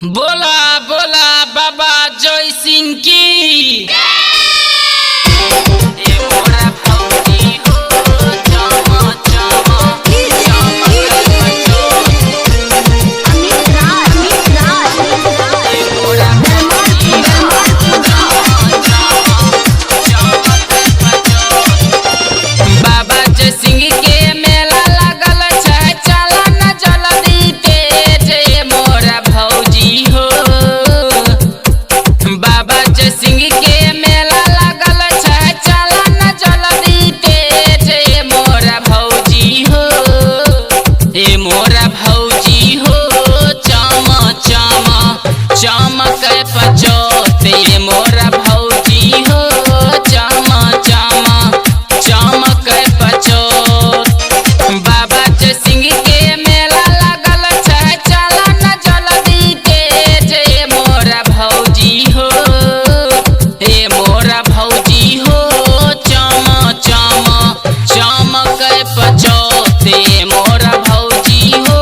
बोला बोला बाबा जय सिंह की चमक पचोते मोरा भौजी हो चमक पचोत बाबा जय सिंह के मेला लगल छै चला न जल्दी तेज मोरा भौजी हो हे मोरा भौजी हो चमक पचोते मोरा भौजी हो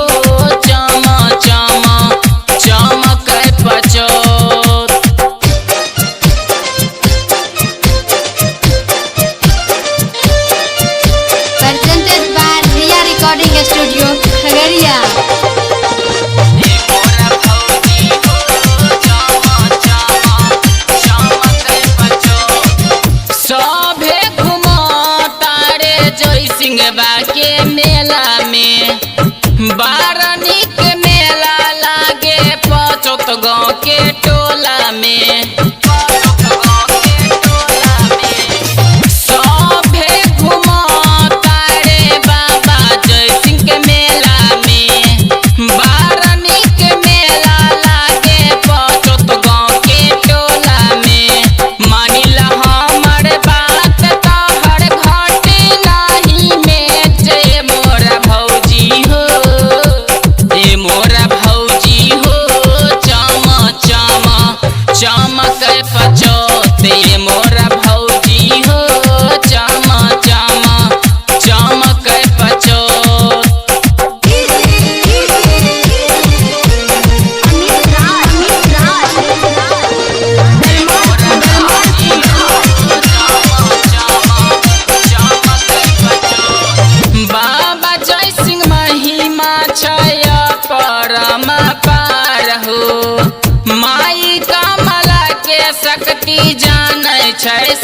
चमक पचोत। Presented by Riya Recording Studio, Khagariya. सभे घुमा तारे जय सिंह के मेला में बड़ा निक मेला लागे पचोत गाँव के टोला में सभे घुमा तारे बाबा जय सिंह के मेला में बड़ा निक मेला लागे पचोत गाँव के टोला में मानिला हमर बात तोहर घटे नहीं में जय मोरा भौजी हो ए मोरा भौजी हो चमक पचोते मोरा भौजी हो चमक पचोत। बाबा जय सिंह महिमा छय परम पार हो माई कमला के शक्ति जानै छै